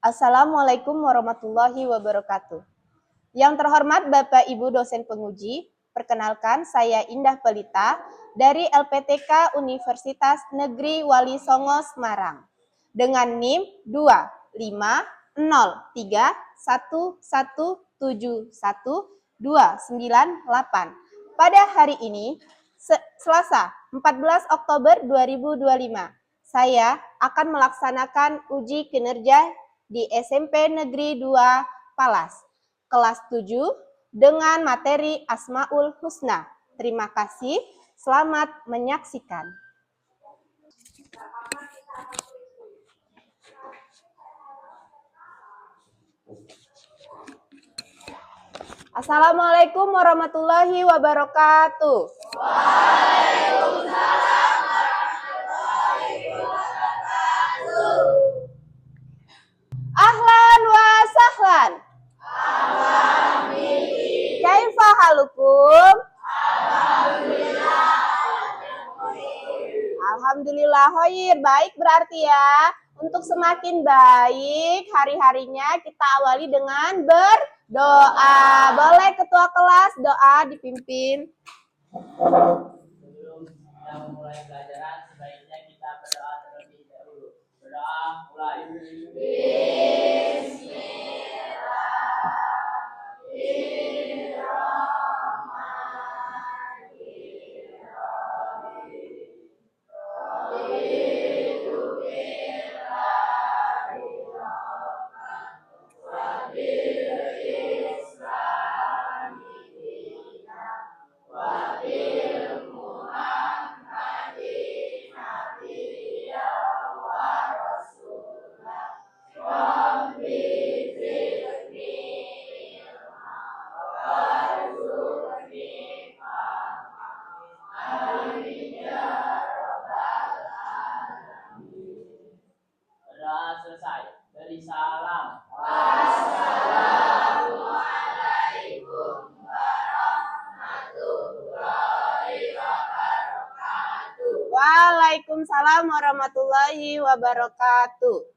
Assalamualaikum warahmatullahi wabarakatuh. Yang terhormat Bapak Ibu dosen penguji, perkenalkan saya Indah Pelita dari LPTK Universitas Negeri Wali Songo Semarang dengan NIM 25011712998. Pada hari ini, Selasa 14 Oktober 2025, saya akan melaksanakan uji kinerja di SMP Negeri 2 Palas, kelas 7 dengan materi Asmaul Husna. Terima kasih, selamat menyaksikan. Assalamualaikum warahmatullahi wabarakatuh. Waalaikumsalam warahmatullahi wabarakatuh. Ahlan wa sahlan. Alhamdulillah. Kaifa halukum? Alhamdulillah. Alhamdulillah khair. Baik berarti ya. Untuk semakin baik hari-harinya kita awali dengan berdoa. Boleh ketua kelas doa dipimpin. Sebelum kita memulai pelajaran, sebaiknya kita berdoa terlebih dahulu. Berdoa mulai. Berdoa selesai. Beri salam. Assalamualaikum warahmatullahi wabarakatuh. Waalaikumsalam warahmatullahi wabarakatuh.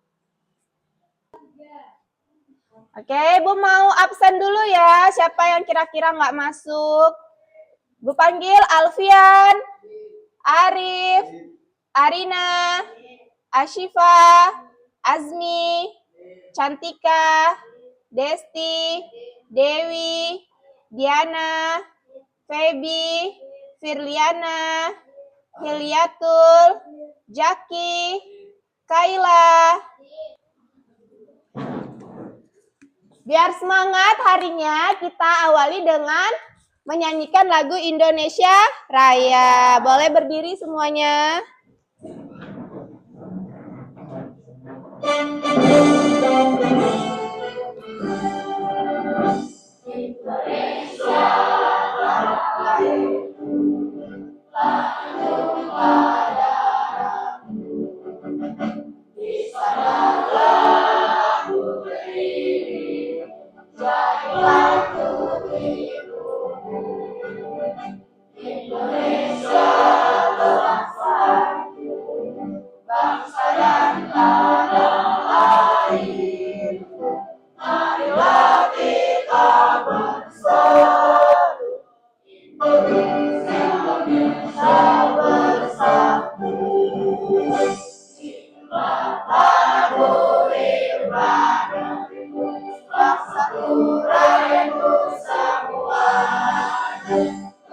Oke, Ibu mau absen dulu ya. Siapa yang kira-kira nggak masuk? Bu panggil Alfian, Arif, Arina, Ashifa, Azmi, Cantika, Desti, Dewi, Diana, Feby, Firliana, Hilyatul, Jaki, Kaila. Biar semangat harinya, kita awali dengan menyanyikan lagu Indonesia Raya. Boleh berdiri semuanya.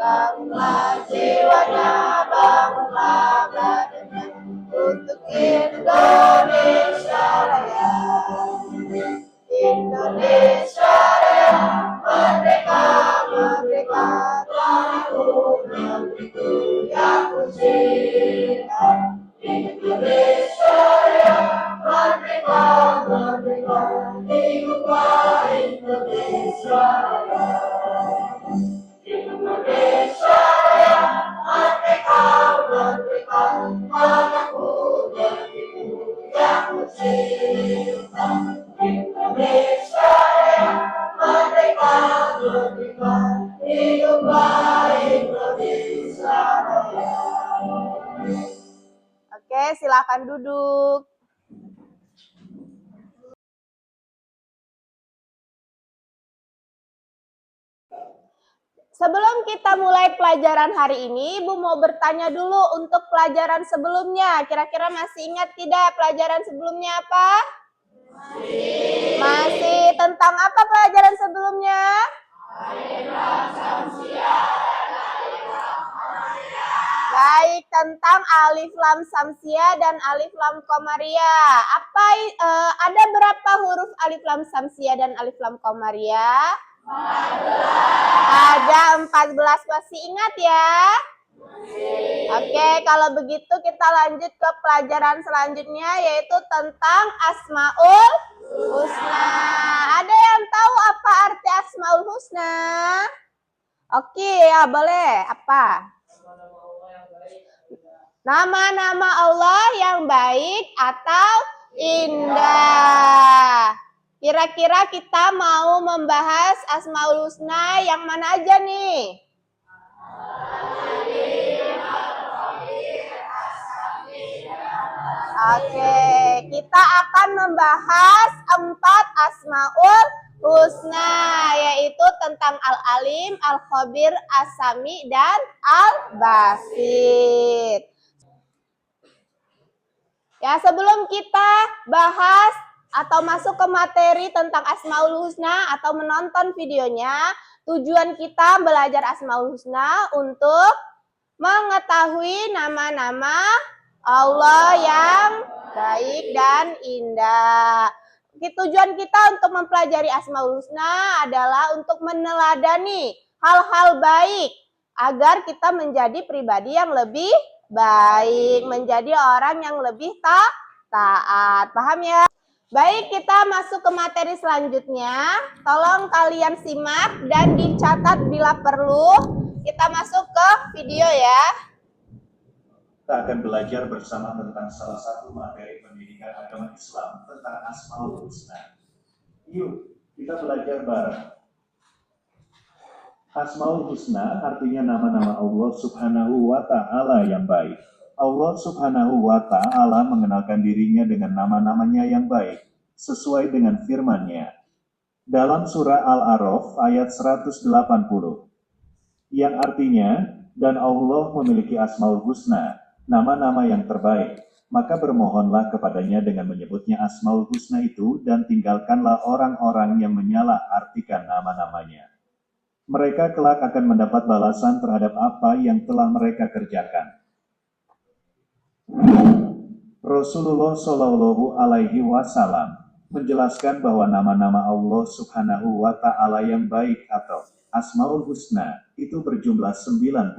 Bangunlah jiwanya, bangunlah badannya untuk Indonesia Raya. Indonesia Raya, merdeka, merdeka, tanahku negeriku yang ku cinta. Indonesia Raya, merdeka, merdeka, hiduplah Indonesia Raya. Indonesia Raya, merdeka, merdeka, tanahku negeriku yang ku cinta. Indonesia Raya, merdeka, merdeka, hiduplah Indonesia Raya. Oke, silakan duduk. Sebelum kita mulai pelajaran hari ini, Ibu mau bertanya dulu untuk pelajaran sebelumnya. Kira-kira masih ingat tidak pelajaran sebelumnya apa? Masih. Tentang apa pelajaran sebelumnya? Baik, tentang alif lam samsia dan alif lam komaria. Ada berapa huruf alif lam samsia dan alif lam komaria? Ada 14. Masih ingat ya? Oke, kalau begitu kita lanjut ke pelajaran selanjutnya, yaitu tentang Asmaul Husna. Ada yang tahu apa arti Asmaul Husna? Oke, ya boleh. Apa? Nama-nama Allah yang baik atau indah. Kira-kira kita mau membahas Asmaul Husna yang mana aja nih? Oke, kita akan membahas 4 Asmaul Husna, yaitu tentang Al-Alim, Al-Khabir, As-Sami, dan Al-Basir. Ya, sebelum kita bahas atau masuk ke materi tentang Asmaul Husna atau menonton videonya, tujuan kita belajar Asmaul Husna untuk mengetahui nama-nama Allah yang baik dan indah. Tujuan kita untuk mempelajari Asmaul Husna adalah untuk meneladani hal-hal baik agar kita menjadi pribadi yang lebih baik, menjadi orang yang lebih taat. Paham ya? Baik, kita masuk ke materi selanjutnya. Tolong kalian simak dan dicatat bila perlu. Kita masuk ke video ya. Kita akan belajar bersama tentang salah satu materi pendidikan agama Islam tentang Asmaul Husna. Yuk, kita belajar bareng. Asmaul Husna artinya nama-nama Allah Subhanahu wa Ta'ala yang baik. Allah Subhanahu wa Ta'ala mengenalkan dirinya dengan nama-namanya yang baik, sesuai dengan firman-Nya. Dalam surah Al-A'raf ayat 180, yang artinya, dan Allah memiliki Asmaul Husna, nama-nama yang terbaik, maka bermohonlah kepadanya dengan menyebutnya Asmaul Husna itu dan tinggalkanlah orang-orang yang menyalah-artikan nama-namanya. Mereka kelak akan mendapat balasan terhadap apa yang telah mereka kerjakan. Rasulullah Shallallahu Alaihi Wasallam menjelaskan bahwa nama-nama Allah Subhanahu wa Ta'ala yang baik atau Asmaul Husna itu berjumlah 99.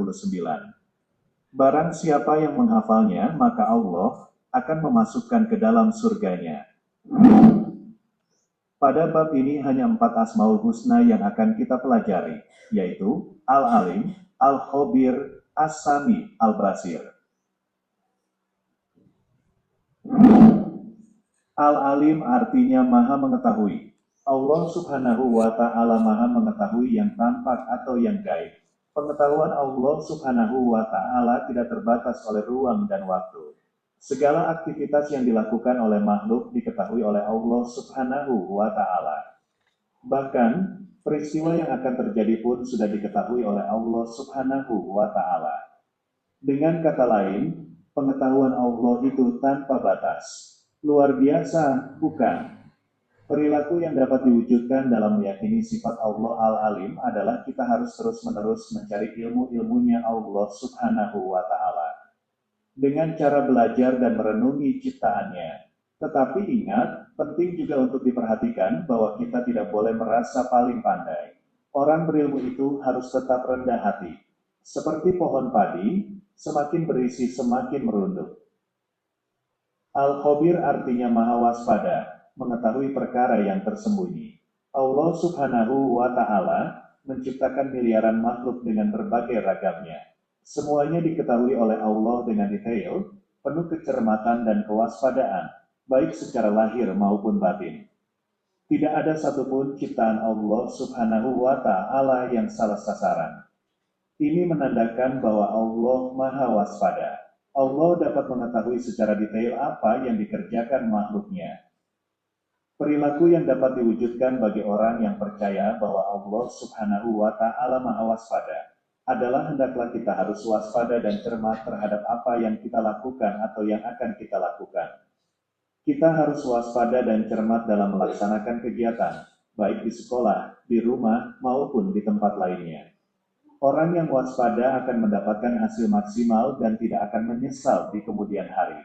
Barang siapa yang menghafalnya, maka Allah akan memasukkan ke dalam surganya. Pada bab ini hanya 4 Asmaul Husna yang akan kita pelajari, yaitu Al-Alim, Al-Khabir, As-Sami, Al-Basir. Al-Alim artinya Maha Mengetahui. Allah Subhanahu wa Ta'ala Maha Mengetahui yang tampak atau yang gaib. Pengetahuan Allah Subhanahu wa Ta'ala tidak terbatas oleh ruang dan waktu. Segala aktivitas yang dilakukan oleh makhluk diketahui oleh Allah Subhanahu wa Ta'ala. Bahkan, peristiwa yang akan terjadi pun sudah diketahui oleh Allah Subhanahu wa Ta'ala. Dengan kata lain, pengetahuan Allah itu tanpa batas. Luar biasa, bukan? Perilaku yang dapat diwujudkan dalam meyakini sifat Allah Al-Alim adalah kita harus terus-menerus mencari ilmu-ilmunya Allah Subhanahu wa Ta'ala dengan cara belajar dan merenungi ciptaannya. Tetapi ingat, penting juga untuk diperhatikan bahwa kita tidak boleh merasa paling pandai. Orang berilmu itu harus tetap rendah hati. Seperti pohon padi, semakin berisi semakin merunduk. Al-Khabir artinya maha waspada, mengetahui perkara yang tersembunyi. Allah Subhanahu wa Ta'ala menciptakan miliaran makhluk dengan berbagai ragamnya. Semuanya diketahui oleh Allah dengan detail, penuh kecermatan dan kewaspadaan, baik secara lahir maupun batin. Tidak ada satupun ciptaan Allah Subhanahu wa Ta'ala yang salah sasaran. Ini menandakan bahwa Allah maha waspada. Allah dapat mengetahui secara detail apa yang dikerjakan makhluknya. Perilaku yang dapat diwujudkan bagi orang yang percaya bahwa Allah Subhanahu wa Ta'ala Maha Waspada adalah hendaklah kita harus waspada dan cermat terhadap apa yang kita lakukan atau yang akan kita lakukan. Kita harus waspada dan cermat dalam melaksanakan kegiatan, baik di sekolah, di rumah, maupun di tempat lainnya. Orang yang waspada akan mendapatkan hasil maksimal dan tidak akan menyesal di kemudian hari.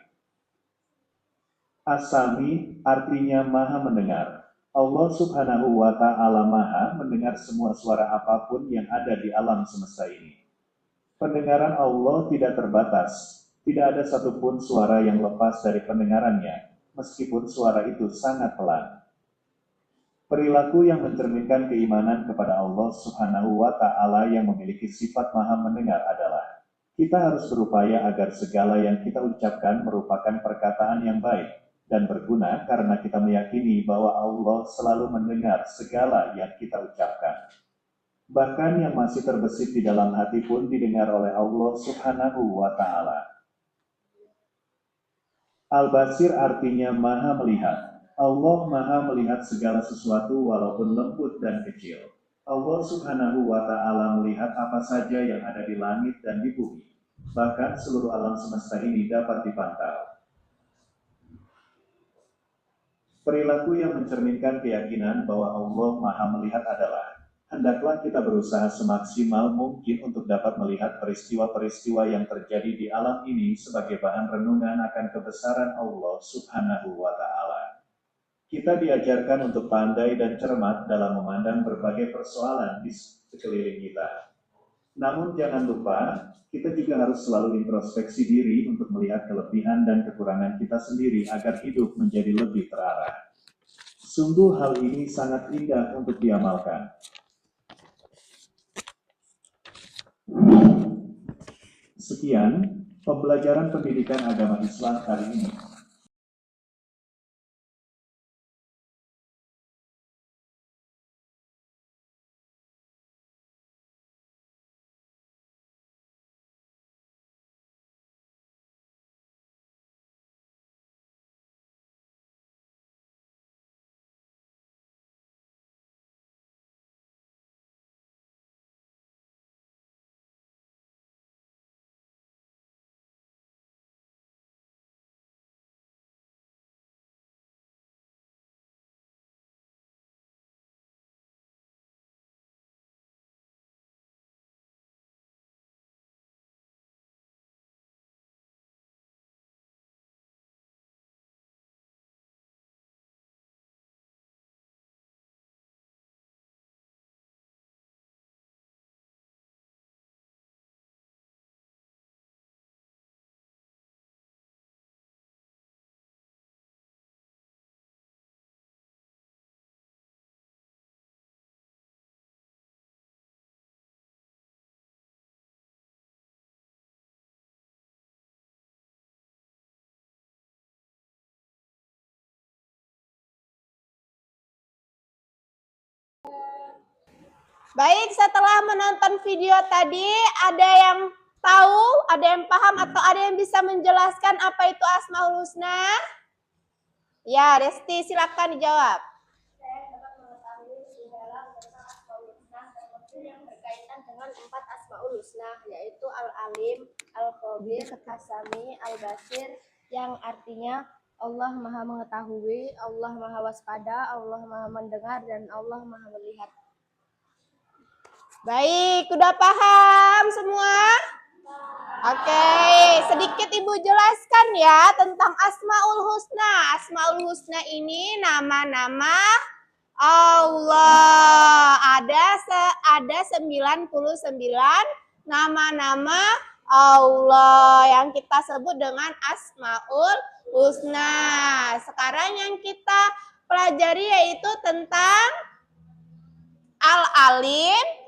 As-Sami artinya Maha mendengar. Allah Subhanahu wa Ta'ala Maha mendengar semua suara apapun yang ada di alam semesta ini. Pendengaran Allah tidak terbatas. Tidak ada satupun suara yang lepas dari pendengarannya, meskipun suara itu sangat pelan. Perilaku yang mencerminkan keimanan kepada Allah Subhanahu wa Ta'ala yang memiliki sifat Maha mendengar adalah kita harus berupaya agar segala yang kita ucapkan merupakan perkataan yang baik dan berguna karena kita meyakini bahwa Allah selalu mendengar segala yang kita ucapkan. Bahkan yang masih terbesit di dalam hati pun didengar oleh Allah Subhanahu wa Ta'ala. Al-Basir artinya Maha melihat. Allah Maha melihat segala sesuatu walaupun lembut dan kecil. Allah Subhanahu wa Ta'ala melihat apa saja yang ada di langit dan di bumi. Bahkan seluruh alam semesta ini dapat dipantau. Perilaku yang mencerminkan keyakinan bahwa Allah Maha melihat adalah hendaklah kita berusaha semaksimal mungkin untuk dapat melihat peristiwa-peristiwa yang terjadi di alam ini sebagai bahan renungan akan kebesaran Allah Subhanahu wa Ta'ala. Kita diajarkan untuk pandai dan cermat dalam memandang berbagai persoalan di sekeliling kita. Namun jangan lupa, kita juga harus selalu introspeksi diri untuk melihat kelebihan dan kekurangan kita sendiri agar hidup menjadi lebih terarah. Sungguh hal ini sangat indah untuk diamalkan. Sekian pembelajaran pendidikan agama Islam kali ini. Baik, setelah menonton video tadi, ada yang tahu, ada yang paham, atau ada yang bisa menjelaskan apa itu Asmaul Husna? Ya, Resti, silakan dijawab. Saya dapat mengetahui segala tentang Asmaul Husna, termasuk yang berkaitan dengan 4 Asmaul Husna, yaitu Al-Alim, Al-Khabir, As-Sami, Al-Basir, yang artinya Allah Maha Mengetahui, Allah Maha Waspada, Allah Maha Mendengar, dan Allah Maha Melihat. Baik, udah paham semua? Oke, sedikit Ibu jelaskan ya tentang Asmaul Husna. Asmaul Husna ini nama-nama Allah. Ada 99 nama-nama Allah yang kita sebut dengan Asmaul Husna. Sekarang yang kita pelajari yaitu tentang Al-Alim,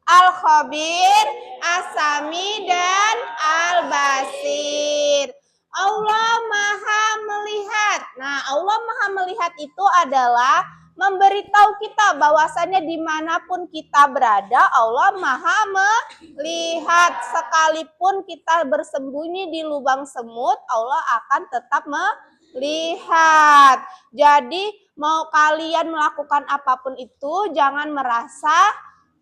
Al-Khabir, As-Sami, dan Al-Basir. Allah Maha Melihat. Nah, Allah Maha Melihat itu adalah memberitahu kita bahwasannya dimanapun kita berada, Allah Maha Melihat. Sekalipun kita bersembunyi di lubang semut, Allah akan tetap melihat. Jadi, Mau kalian melakukan apapun itu, jangan merasa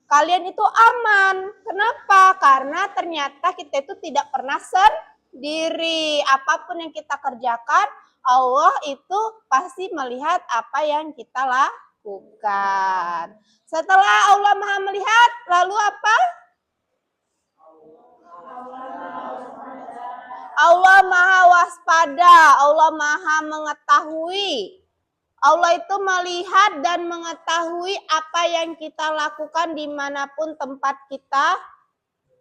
kalian itu aman. Kenapa? Karena ternyata kita itu tidak pernah sendiri. Apapun yang kita kerjakan, Allah itu pasti melihat apa yang kita lakukan. Setelah Allah Maha melihat, lalu apa? Allah Maha waspada, Allah Maha mengetahui. Allah itu melihat dan mengetahui apa yang kita lakukan dimanapun tempat kita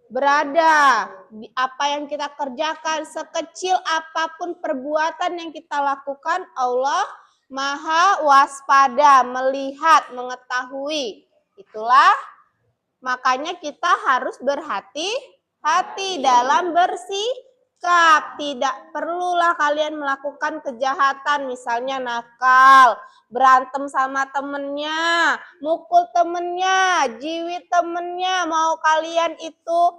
berada. Apa yang kita kerjakan, sekecil apapun perbuatan yang kita lakukan, Allah Maha waspada, melihat, mengetahui. Itulah makanya kita harus berhati-hati dalam bersikap. Tidak perlulah kalian melakukan kejahatan, misalnya nakal, berantem sama temennya, mukul temennya, jiwit temennya. Mau kalian itu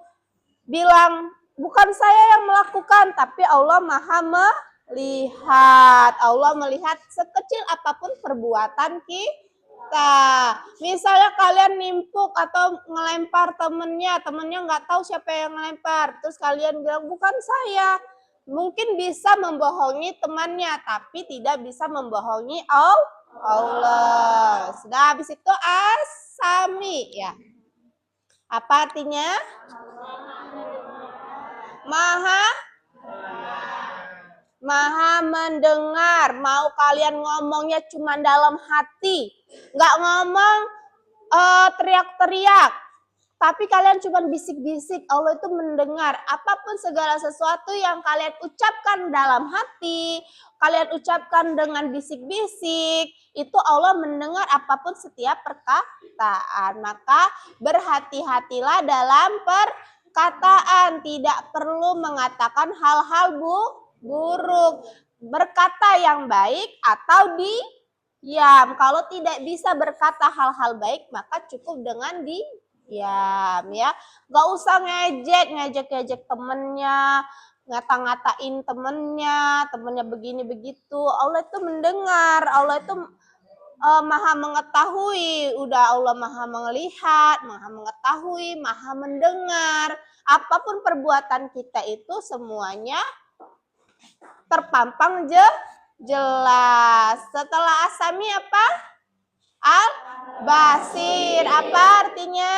bilang, bukan saya yang melakukan, tapi Allah Maha melihat. Allah melihat sekecil apapun perbuatan kita. Misalnya kalian nimpuk atau ngelempar temennya nggak tahu siapa yang ngelempar, terus kalian bilang bukan saya. Mungkin bisa membohongi temannya, tapi tidak bisa membohongi Allah. Sudah, habis itu asami ya. Apa artinya? Maha mendengar. Mau kalian ngomongnya cuma dalam hati, nggak ngomong teriak-teriak, tapi kalian cuma bisik-bisik, Allah itu mendengar. Apapun segala sesuatu yang kalian ucapkan dalam hati, kalian ucapkan dengan bisik-bisik, itu Allah mendengar apapun setiap perkataan. Maka berhati-hatilah dalam perkataan, tidak perlu mengatakan hal-hal buruk. Berkata yang baik atau diam. Kalau tidak bisa berkata hal-hal baik, maka cukup dengan diam ya. Gak usah ngejek temennya, ngata-ngatain temennya begini begitu. Allah itu mendengar, Allah itu Maha mengetahui. Udah Allah Maha melihat, Maha mengetahui, Maha mendengar. Apapun perbuatan kita itu semuanya terpampang jelas. Setelah asami apa? Al-basir. Apa artinya?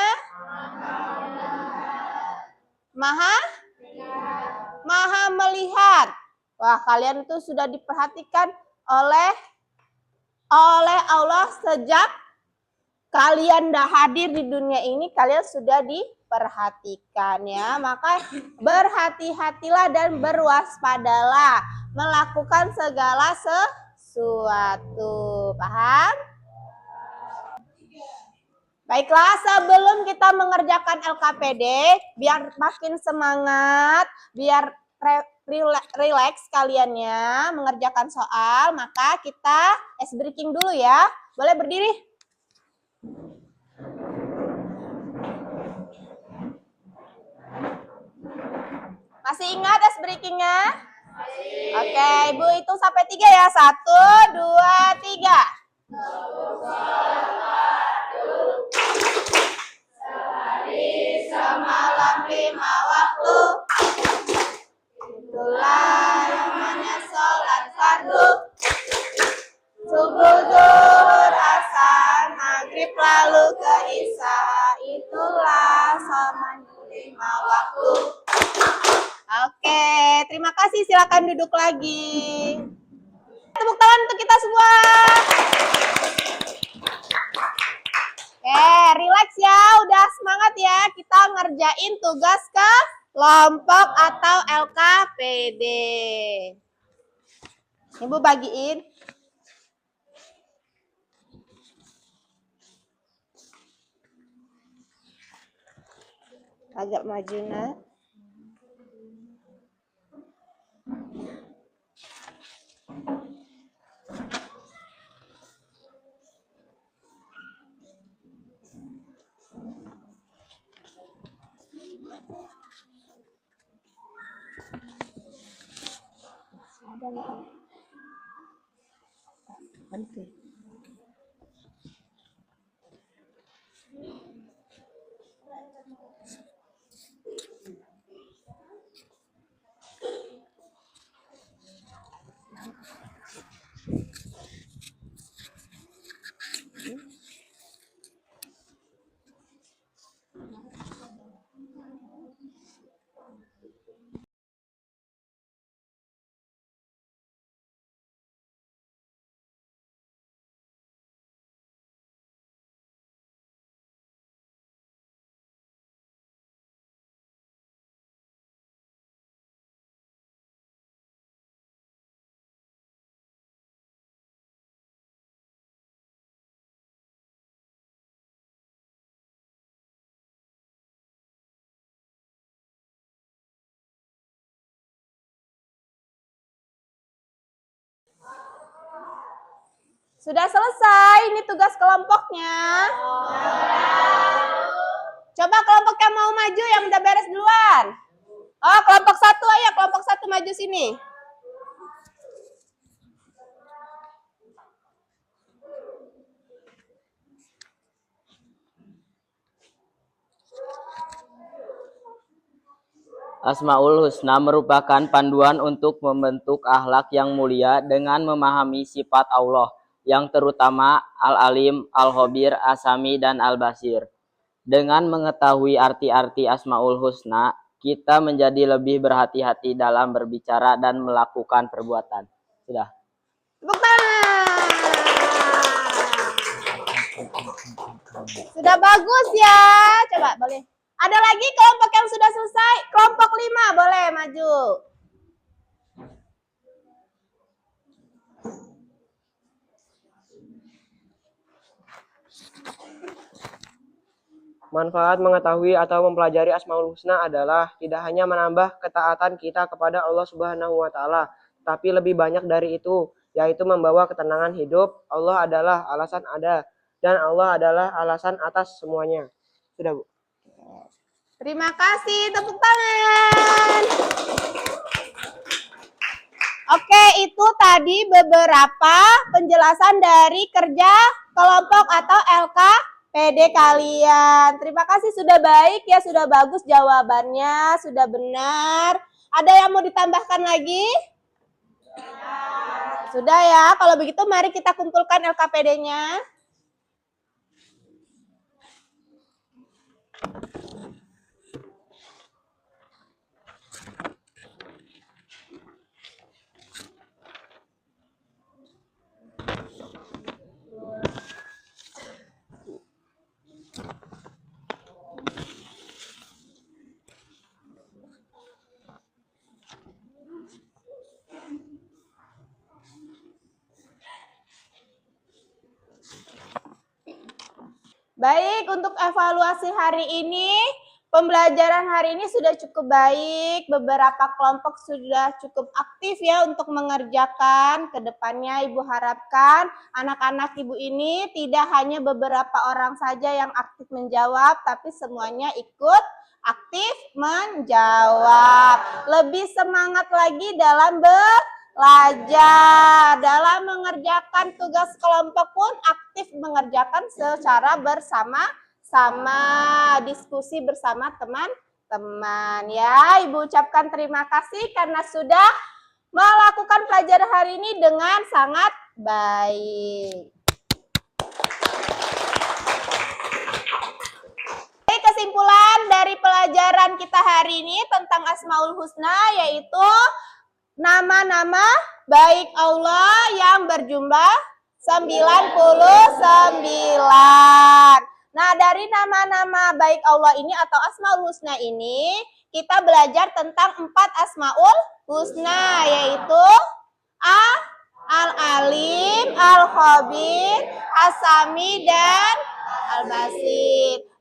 Maha melihat. Wah, kalian itu sudah diperhatikan oleh Allah sejak kalian dah hadir di dunia ini, kalian sudah diperhatikan ya. Maka berhati-hatilah dan berwaspadalah melakukan segala sesuatu. Paham? Baiklah, sebelum kita mengerjakan LKPD, biar makin semangat, biar relax kaliannya mengerjakan soal, maka kita ice breaking dulu ya. Boleh berdiri? Masih ingat ice breakingnya? Oke, Ibu itu sampai 3 ya. 1, 2, 3. Sehari semalam 5 waktu, itulah yang namanya sholat fardu. Subuh, zuhur, asar, maghrib, lalu ke isya, itulah sholat 5 waktu. Oke, terima kasih. Silakan duduk lagi. Tepuk tangan untuk kita semua. Oke, relax ya. Udah semangat ya. Kita ngerjain tugas kelompok atau LKPD. Ibu bagiin. Agak maju, Nak. Oke. Sudah selesai, ini tugas kelompoknya. Coba kelompok yang mau maju, yang udah beres duluan. Oh, kelompok 1 ayo, kelompok 1 maju sini. Asmaul Husna merupakan panduan untuk membentuk akhlak yang mulia dengan memahami sifat Allah, yang terutama Al-Alim, Al-Khabir, As-Sami, dan Al-Basir. Dengan mengetahui arti-arti Asmaul Husna, kita menjadi lebih berhati-hati dalam berbicara dan melakukan perbuatan. Sudah. Tepuk tangan. Sudah bagus ya. Coba boleh. Ada lagi kelompok yang sudah selesai? Kelompok 5 boleh maju. Manfaat mengetahui atau mempelajari Asmaul Husna adalah tidak hanya menambah ketaatan kita kepada Allah Subhanahu wa Ta'ala, tapi lebih banyak dari itu, yaitu membawa ketenangan hidup. Allah adalah alasan ada, dan Allah adalah alasan atas semuanya. Sudah, Bu. Terima kasih, tepuk tangan. Oke, itu tadi beberapa penjelasan dari kerja kelompok atau LKPD kalian. Terima kasih, sudah baik ya, sudah bagus jawabannya, sudah benar. Ada yang mau ditambahkan lagi? Sudah ya, kalau begitu mari kita kumpulkan LKPD-nya. Baik, untuk evaluasi hari ini, pembelajaran hari ini sudah cukup baik. Beberapa kelompok sudah cukup aktif ya untuk mengerjakan. Kedepannya Ibu harapkan anak-anak Ibu ini tidak hanya beberapa orang saja yang aktif menjawab, tapi semuanya ikut aktif menjawab. Lebih semangat lagi dalam belajar, dalam mengerjakan tugas kelompok pun aktif mengerjakan secara bersama-sama, diskusi bersama teman-teman ya. Ibu ucapkan terima kasih karena sudah melakukan pelajaran hari ini dengan sangat baik. Kesimpulan dari pelajaran kita hari ini tentang Asmaul Husna yaitu nama-nama baik Allah yang berjumlah 99. Nah, dari nama-nama baik Allah ini atau Asmaul Husna ini, kita belajar tentang 4 Asmaul Husna, yaitu Al-Alim, Al-Khabir, As-Sami, dan Al-Basir.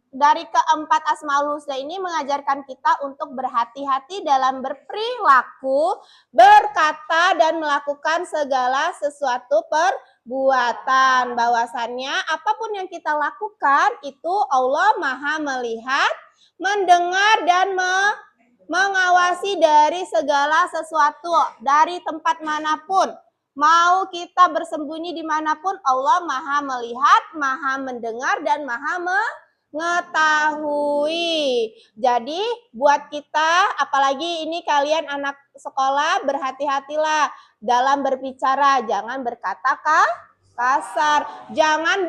Dari keempat Asmaul Husna ini mengajarkan kita untuk berhati-hati dalam berperilaku, berkata, dan melakukan segala sesuatu perbuatan. Bahwasannya apapun yang kita lakukan itu Allah Maha melihat, mendengar, dan mengawasi dari segala sesuatu, dari tempat manapun. Mau kita bersembunyi dimanapun, Allah Maha melihat, Maha mendengar, dan Maha mengetahui. Jadi buat kita, apalagi ini kalian anak sekolah, berhati-hatilah dalam berbicara. Jangan berkata kasar, jangan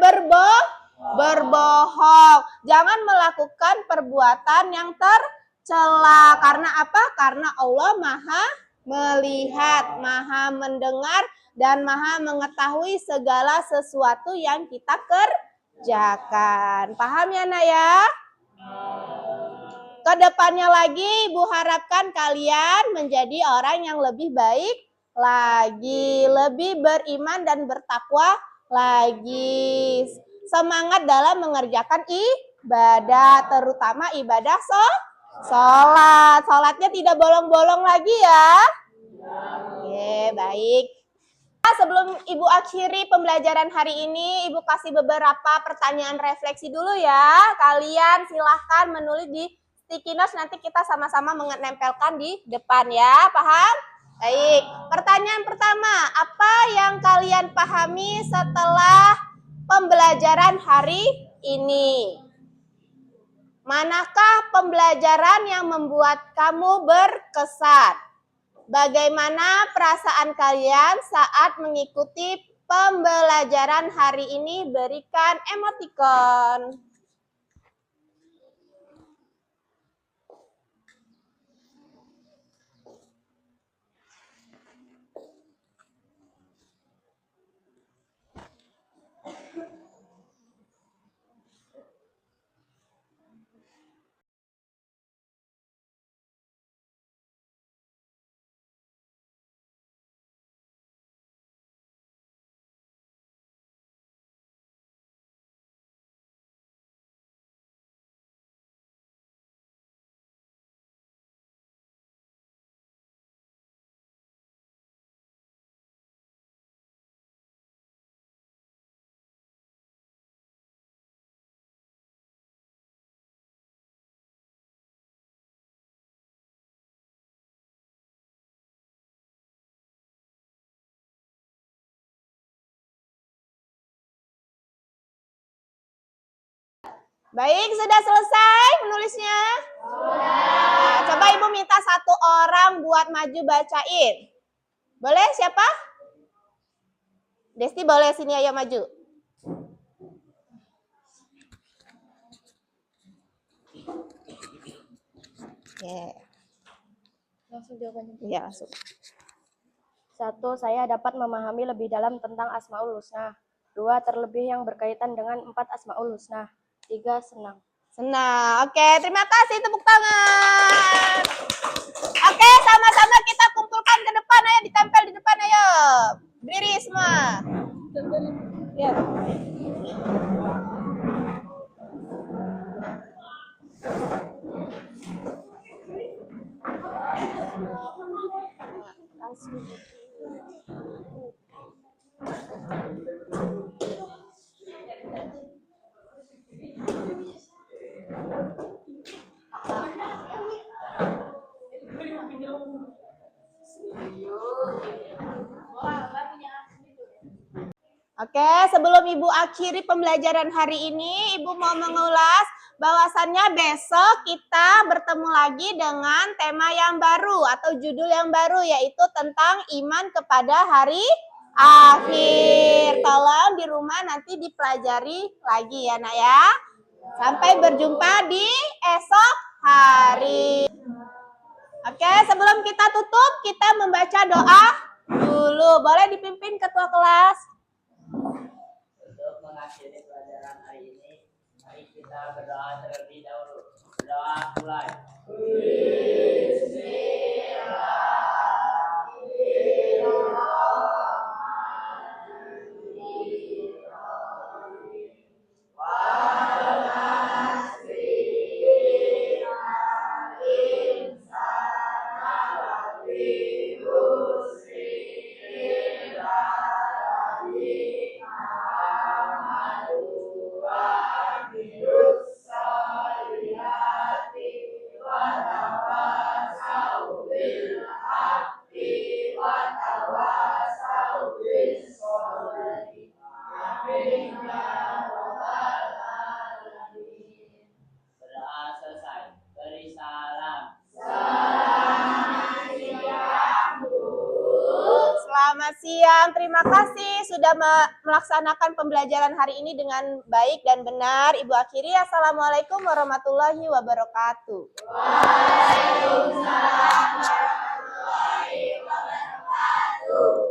berbohong, jangan melakukan perbuatan yang tercela. Karena apa? Karena Allah Maha melihat, Maha mendengar, dan Maha mengetahui segala sesuatu yang kita kerjakan. Paham ya, Nak ya? Kedepannya lagi, Ibu harapkan kalian menjadi orang yang lebih baik lagi, lebih beriman dan bertakwa lagi. Semangat dalam mengerjakan ibadah, terutama ibadah sholat. Sholatnya tidak bolong-bolong lagi ya. Oke, baik. Sebelum Ibu akhiri pembelajaran hari ini, Ibu kasih beberapa pertanyaan refleksi dulu ya. Kalian silahkan menulis di sticky notes, nanti kita sama-sama menempelkan di depan ya. Paham? Baik. Pertanyaan pertama, apa yang kalian pahami setelah pembelajaran hari ini? Manakah pembelajaran yang membuat kamu berkesan? Bagaimana perasaan kalian saat mengikuti pembelajaran hari ini? Berikan emoticon. Baik, sudah selesai menulisnya? Sudah. Coba Ibu minta satu orang buat maju bacain. Boleh siapa? Desti boleh, sini ayo maju. Langsung jawabannya. Ya, langsung. 1. Saya dapat memahami lebih dalam tentang Asmaul Husna. 2. Terlebih yang berkaitan dengan 4 Asmaul Husna. 3. Senang. Senang. Oke, terima kasih, tepuk tangan. Oke, sama-sama kita kumpulkan ke depan, ayo ditempel di depan, ayo. Berdiri semua. Ya. Oke, sebelum Ibu akhiri pembelajaran hari ini, Ibu mau mengulas bahwasannya besok kita bertemu lagi dengan tema yang baru atau judul yang baru, yaitu tentang iman kepada hari akhir. Tolong di rumah nanti dipelajari lagi ya nak ya. Sampai berjumpa di esok hari. Oke, sebelum kita tutup, kita membaca doa dulu. Boleh dipimpin ketua kelas? Untuk mengakhiri pelajaran hari ini, mari kita berdoa terlebih dahulu. Berdoa mulai. Berdoa selesai. Beri salam. Selamat siang, terima kasih sudah melaksanakan pembelajaran hari ini dengan baik dan benar. Ibu akhiri, Assalamualaikum warahmatullahi wabarakatuh. Waalaikumsalam warahmatullahi wabarakatuh.